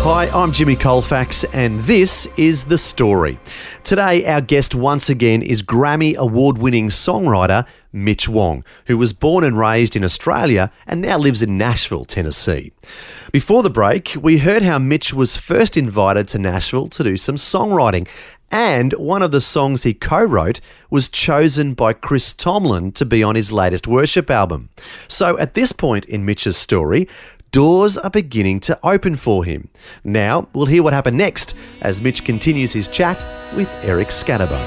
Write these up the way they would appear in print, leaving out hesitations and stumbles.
Hi, I'm Jimmy Colefax, and this is The Story. Today, our guest once again is Grammy award-winning songwriter Mitch Wong, who was born and raised in Australia and now lives in Nashville, Tennessee. Before the break, we heard how Mitch was first invited to Nashville to do some songwriting, and one of the songs he co-wrote was chosen by Chris Tomlin to be on his latest worship album. So at this point in Mitch's story, doors are beginning to open for him. Now, we'll hear what happened next as Mitch continues his chat with Eric Scatterbo.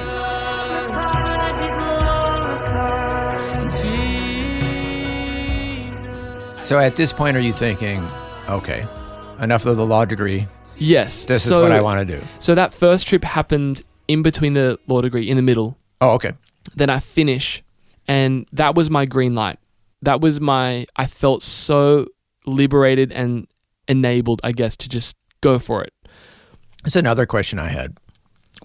So at this point, are you thinking, okay, enough of the law degree? Yes. This is what I want to do. So that first trip happened in between the law degree, in the middle. Oh, okay. Then I finish, and that was my green light. I felt so liberated and enabled, I guess, to just go for it. That's another question I had.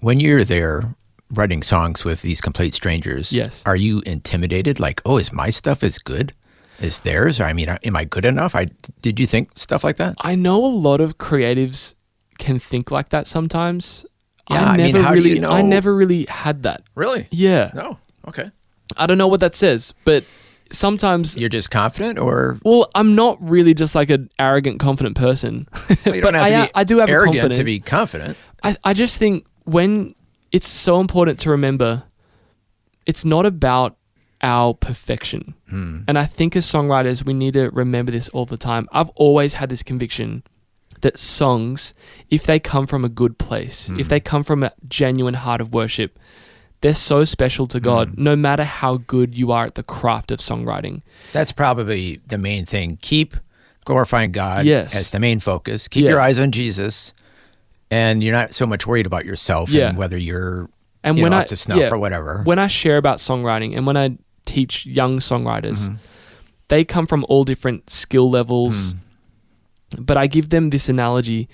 When you're there writing songs with these complete strangers, yes, are you intimidated? Like, oh, is my stuff as good as theirs? Or, I mean, am I good enough? Did you think stuff like that? I know a lot of creatives can think like that sometimes. Yeah, I mean, how do you know? I never really had that. Really? Yeah. No. Okay. I don't know what that says, but sometimes you're just confident, or I'm not really just like an arrogant, confident person. Well, you don't have to be I do have arrogant confidence to be confident. I just think when it's so important to remember, it's not about our perfection. And I think as songwriters, we need to remember this all the time. I've always had this conviction that songs, if they come from a good place, if they come from a genuine heart of worship, they're so special to God, no matter how good you are at the craft of songwriting. That's probably the main thing. Keep glorifying God as the main focus. Keep your eyes on Jesus, and you're not so much worried about yourself and whether you're up to snuff or whatever. When I share about songwriting and when I teach young songwriters, they come from all different skill levels, but I give them this analogy.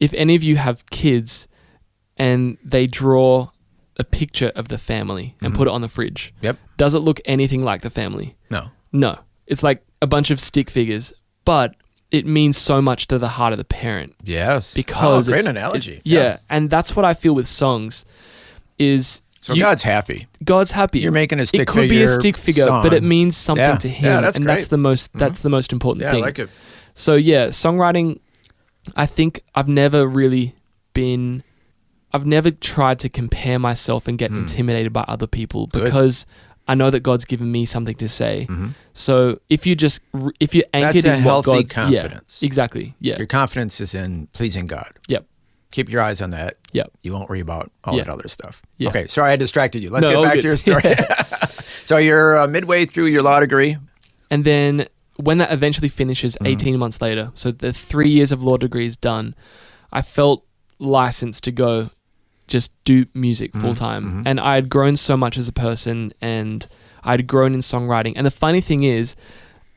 If any of you have kids and they draw a picture of the family and put it on the fridge. Yep. Does it look anything like the family? No. It's like a bunch of stick figures, but it means so much to the heart of the parent. Yes. Because great analogy. Yeah. And that's what I feel with songs is... So God's happy. God's happy. You're making a stick figure. It could be a stick figure, song. but it means something to him. Yeah, that's and great. That's the most important thing. Yeah, I like it. So yeah, songwriting, I think I've never tried to compare myself and get intimidated by other people because I know that God's given me something to say. So if you're anchored in what God's... confidence. Yeah, exactly. Yeah. Your confidence is in pleasing God. Yep. Keep your eyes on that. Yep. You won't worry about all that other stuff. Yeah. Okay, sorry I distracted you. Let's get back to your story. So you're midway through your law degree. And then when that eventually finishes 18 months later, so the 3 years of law degree is done, I felt licensed to go just do music full time. And I had grown so much as a person and I'd grown in songwriting. And the funny thing is,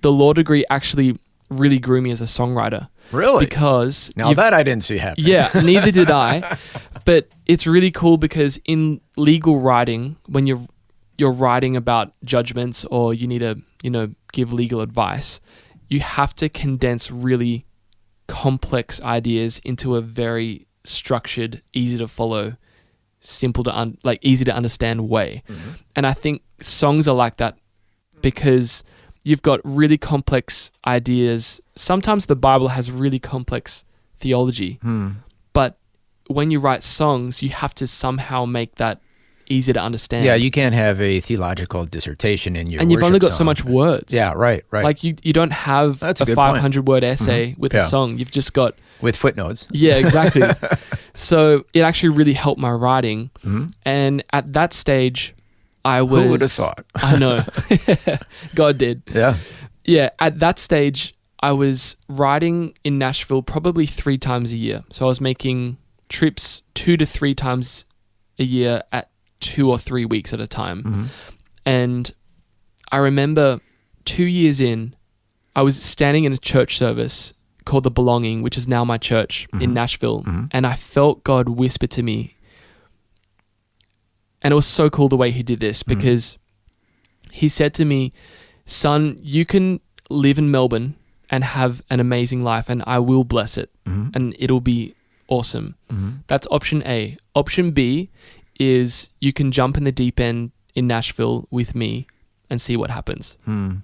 the law degree actually really grew me as a songwriter. Really? Because... Now that I didn't see happen. Yeah, neither did I. But it's really cool because in legal writing, when you're writing about judgments or you need to, give legal advice, you have to condense really complex ideas into a very structured, easy to follow, simple to easy to understand way. And I think songs are like that because you've got really complex ideas. Sometimes the Bible has really complex theology, but when you write songs, you have to somehow make that easy to understand. Yeah, you can't have a theological dissertation in your and you've only got song. so much words. Yeah, right. Like you don't have a 500-word essay with a song. You've just got... With footnotes. Yeah, exactly. So it actually really helped my writing. And at that stage, I was... Who would have thought? I know. God did. Yeah. Yeah, at that stage, I was writing in Nashville probably 3 times a year. So I was making trips 2 to 3 times a year at 2 or 3 weeks at a time. And I remember 2 years in, I was standing in a church service called The Belonging, which is now my church in Nashville. And I felt God whisper to me. And it was so cool the way he did this because he said to me, son, you can live in Melbourne and have an amazing life and I will bless it. and it'll be awesome. That's option A. Option B is you can jump in the deep end in Nashville with me and see what happens. And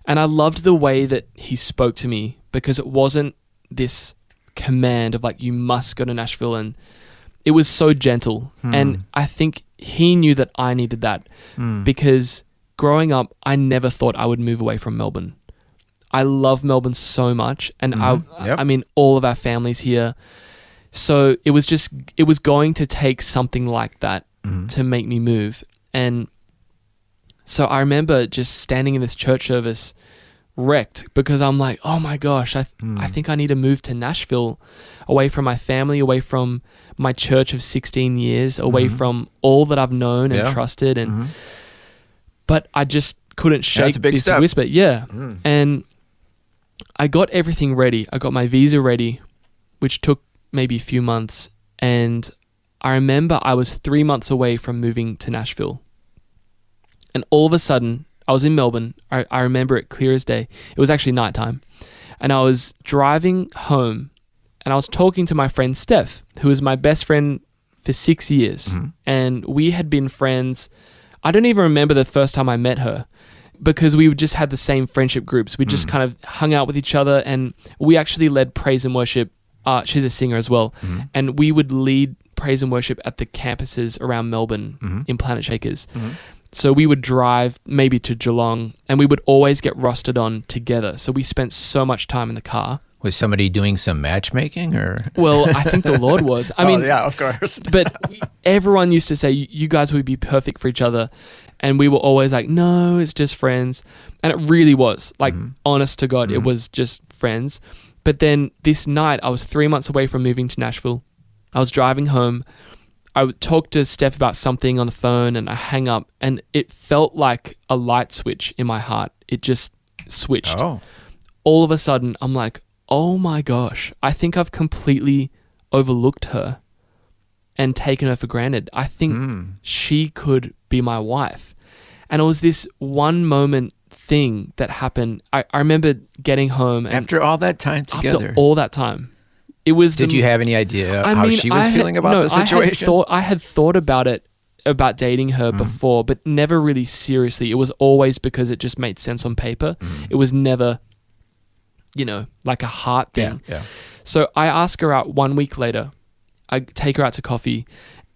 I loved the way that he spoke to me, because it wasn't this command of like, you must go to Nashville, and it was so gentle. And I think he knew that I needed that, because growing up, I never thought I would move away from Melbourne. I love Melbourne so much, and I mean, all of our families here. So it was going to take something like that to make me move. And so I remember just standing in this church service wrecked, because I'm like, oh my gosh, I think I need to move to Nashville, away from my family, away from my church of 16 years, away from all that I've known and trusted. And but I just couldn't shake this whisper. Yeah. And I got everything ready. I got my visa ready, which took maybe a few months. And I remember I was 3 months away from moving to Nashville. And all of a sudden, I was in Melbourne. I remember it clear as day. It was actually nighttime. And I was driving home, and I was talking to my friend Steph, who was my best friend for 6 years. And we had been friends. I don't even remember the first time I met her, because we just had the same friendship groups. We just kind of hung out with each other, and we actually led praise and worship. She's a singer as well. And we would lead praise and worship at the campuses around Melbourne in Planet Shakers. So we would drive maybe to Geelong, and we would always get rostered on together. So we spent so much time in the car. Was somebody doing some matchmaking, or? Well, I think the Lord was. I mean, yeah, of course. But everyone used to say, you guys would be perfect for each other. And we were always like, no, it's just friends. And it really was. Like, honest to God, it was just friends. But then this night, I was 3 months away from moving to Nashville. I was driving home. I would talk to Steph about something on the phone, and I hang up, and it felt like a light switch in my heart. It just switched. All of a sudden, I'm like, oh my gosh, I think I've completely overlooked her and taken her for granted. I think she could be my wife. And it was this one moment thing that happened. I remember getting home. And after all that time together. After all that time. It was. Did you have any idea how she was feeling about the situation? I had thought about it, about dating her before, but never really seriously. It was always because it just made sense on paper. It was never, like a heart thing. Yeah. So I ask her out 1 week later. I take her out to coffee,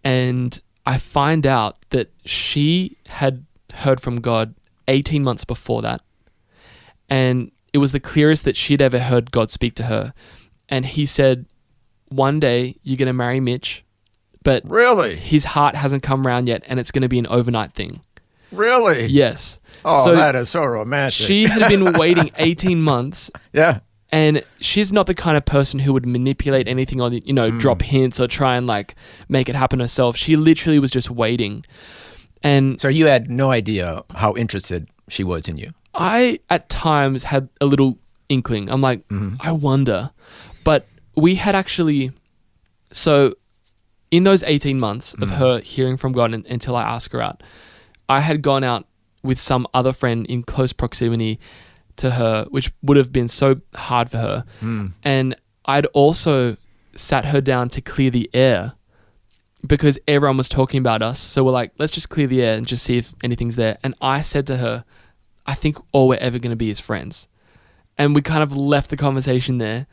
and I find out that she had heard from God 18 months before that. And it was the clearest that she'd ever heard God speak to her. And he said, one day you're going to marry Mitch, but really, his heart hasn't come around yet, and it's going to be an overnight thing. Really? Yes. Oh, so that is so romantic. She had been waiting 18 months. Yeah. And she's not the kind of person who would manipulate anything or, drop hints or try and like make it happen herself. She literally was just waiting. And so you had no idea how interested she was in you? I, at times, had a little inkling. I'm like, I wonder. But we had actually, so in those 18 months of her hearing from God until I asked her out, I had gone out with some other friend in close proximity to her, which would have been so hard for her. And I'd also sat her down to clear the air because everyone was talking about us. So we're like, let's just clear the air and just see if anything's there. And I said to her, I think all we're ever going to be is friends. And we kind of left the conversation there.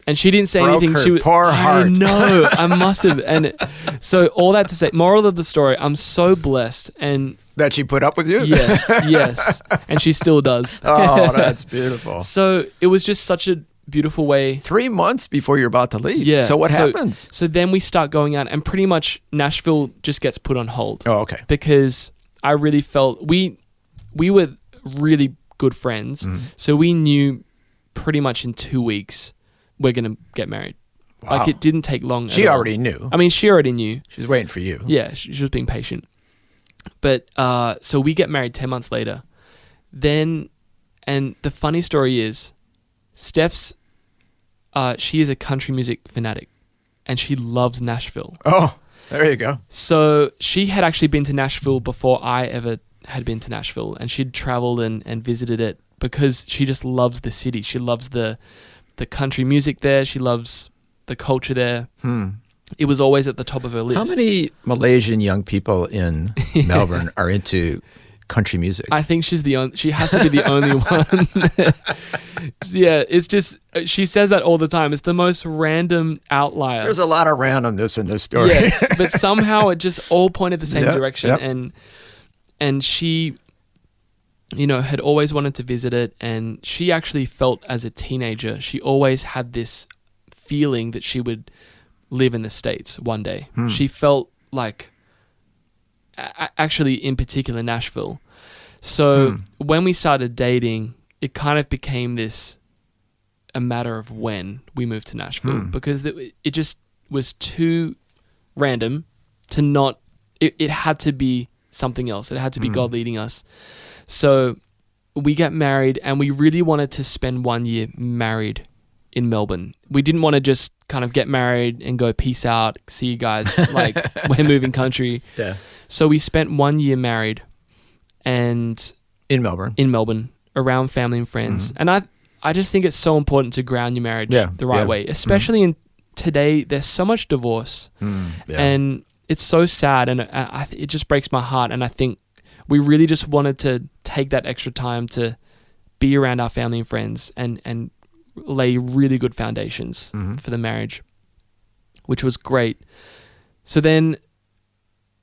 And she didn't say anything. Her she was poor heart. I know. I must have. And so all that to say, moral of the story, I'm so blessed. And that she put up with you? Yes. And she still does. Oh, that's beautiful. So it was just such a beautiful way. 3 months before you're about to leave. Yeah. So what happens? So then we start going out, and pretty much Nashville just gets put on hold. Oh, okay. Because I really felt we were really good friends. So we knew pretty much in 2 weeks we're going to get married. Wow. Like, it didn't take long. She already knew. I mean, she already knew. She was waiting for you. Yeah, she was being patient. But so we get married 10 months later. Then, and the funny story is, Steph's, she is a country music fanatic, and she loves Nashville. Oh, there you go. So she had actually been to Nashville before I ever had been to Nashville, and she'd traveled and visited it because she just loves the city. She loves the the country music there. She loves the culture there. It was always at the top of her list. How many Malaysian young people in Melbourne are into country music? I think she has to be the only one. Yeah, it's just, she says that all the time. It's the most random outlier. There's a lot of randomness in this story. Yes, but somehow it just all pointed the same direction. And she, had always wanted to visit it. And she actually felt as a teenager, she always had this feeling that she would live in the States one day. She felt like, actually in particular, Nashville. So when we started dating, it kind of became a matter of when we moved to Nashville, because it just was too random to not, it had to be something else. It had to be God leading us. So we got married, and we really wanted to spend 1 year married in Melbourne. We didn't want to just kind of get married and go peace out, see you guys, like we're moving country. Yeah. So we spent 1 year married, and in Melbourne, around family and friends. And I just think it's so important to ground your marriage the right way, especially in today. There's so much divorce, and it's so sad, and it just breaks my heart. And I think we really just wanted to take that extra time to be around our family and friends and lay really good foundations for the marriage, which was great. So then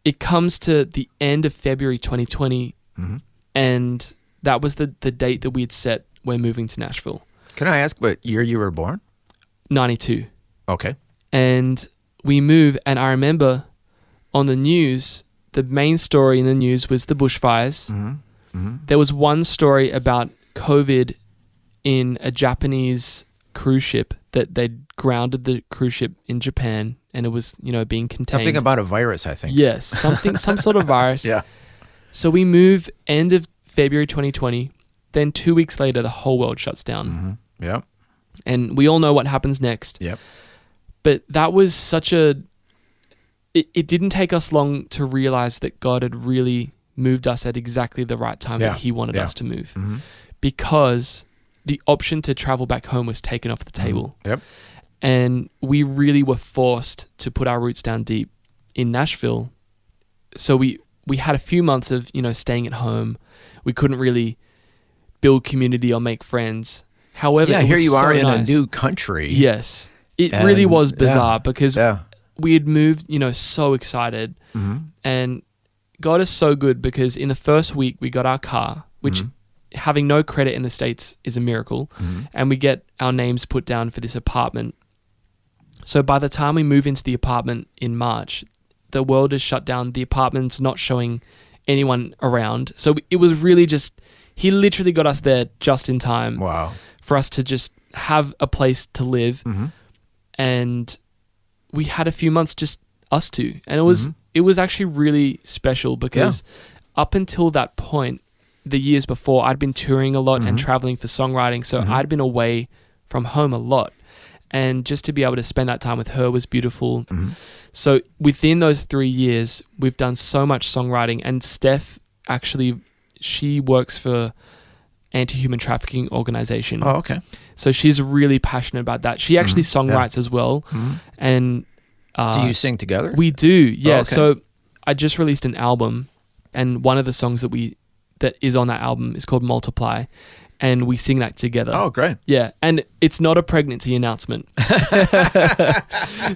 it comes to the end of February 2020, and that was the date that we had set. We're moving to Nashville. Can I ask what year you were born? 92. Okay. And we move, and I remember on the news, the main story in the news was the bushfires. There was one story about COVID in a Japanese cruise ship, that they'd grounded the cruise ship in Japan, and it was, being contained. Something about a virus, I think. Yes, some sort of virus. Yeah. So we move end of February 2020. Then 2 weeks later, the whole world shuts down. Yep. And we all know what happens next. Yep. But that was such it didn't take us long to realize that God had really moved us at exactly the right time that He wanted us to move. Because the option to travel back home was taken off the table. Yep. And we really were forced to put our roots down deep in Nashville. So we had a few months of, staying at home. We couldn't really build community or make friends. However, here you are in nice. A new country. Yes. It really was bizarre because we had moved, so excited. And God is so good, because in the first week we got our car, which having no credit in the States is a miracle. And we get our names put down for this apartment. So by the time we move into the apartment in March, the world is shut down. The apartment's not showing anyone around. So it was really just, He literally got us there just in time. Wow. For us to just have a place to live. And we had a few months just us two. And it was actually really special, because up until that point, the years before, I'd been touring a lot and traveling for songwriting. So I'd been away from home a lot. And just to be able to spend that time with her was beautiful. So within those 3 years, we've done so much songwriting. And Steph, actually, she works for anti-human trafficking organization. Oh, okay. So she's really passionate about that. She actually songwrites as well. And do you sing together? We do, yeah. Oh, okay. So I just released an album, and one of the songs that is on that album is called Multiply, and we sing that together. Oh, great. Yeah, and it's not a pregnancy announcement.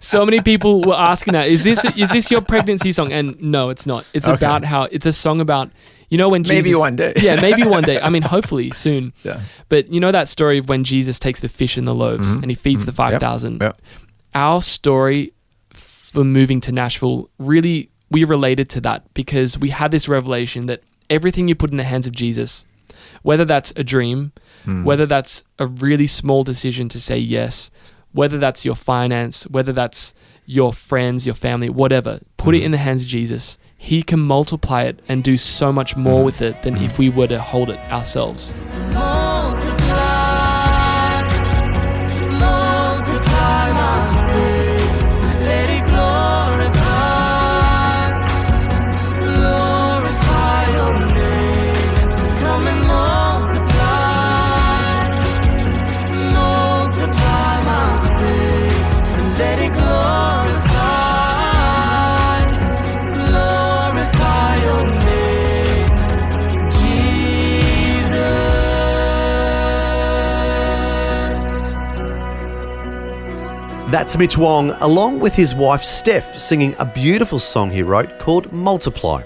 So many people were asking that, is this your pregnancy song? And no, it's not. It's about how, it's a song about, when Jesus... Maybe one day. Yeah, maybe one day. I mean, hopefully soon. Yeah. But that story of when Jesus takes the fish and the loaves and He feeds the 5,000. Yep. Our story for moving to Nashville, really, we related to that, because we had this revelation that everything you put in the hands of Jesus, whether that's a dream, whether that's a really small decision to say yes, whether that's your finance, whether that's your friends, your family, whatever, put it in the hands of Jesus. He can multiply it and do so much more with it than if we were to hold it ourselves. Multiply. That's Mitch Wong, along with his wife Steph, singing a beautiful song he wrote called Multiply.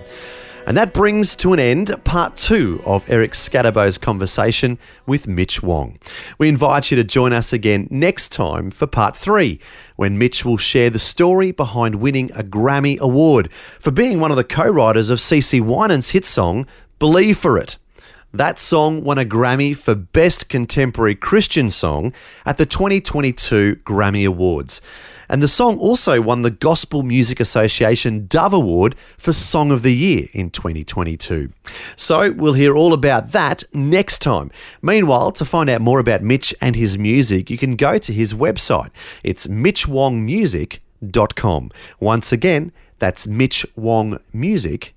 And that brings to an end part 2 of Eric Scatterbo's conversation with Mitch Wong. We invite you to join us again next time for part 3, when Mitch will share the story behind winning a Grammy Award for being one of the co-writers of CeCe Winans' hit song, Believe for It. That song won a Grammy for Best Contemporary Christian Song at the 2022 Grammy Awards. And the song also won the Gospel Music Association Dove Award for Song of the Year in 2022. So we'll hear all about that next time. Meanwhile, to find out more about Mitch and his music, you can go to his website. It's mitchwongmusic.com. Once again, that's mitchwongmusic.com.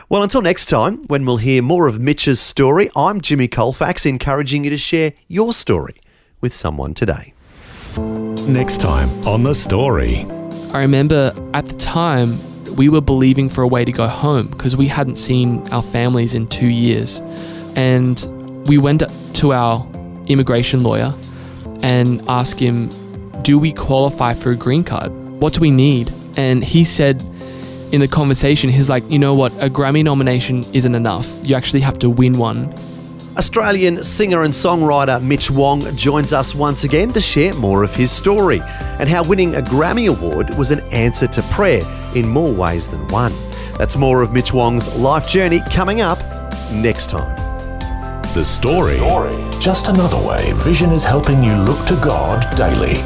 Well, until next time, when we'll hear more of Mitch's story, I'm Jimmy Colefax, encouraging you to share your story with someone today. Next time on The Story. I remember at the time we were believing for a way to go home because we hadn't seen our families in 2 years. And we went to our immigration lawyer and asked him, do we qualify for a green card? What do we need? And he said in the conversation, he's like, you know what, a Grammy nomination isn't enough. You actually have to win one. Australian singer and songwriter Mitch Wong joins us once again to share more of his story and how winning a Grammy Award was an answer to prayer in more ways than one. That's more of Mitch Wong's life journey coming up next time. The Story. Just another way Vision is helping you look to God daily.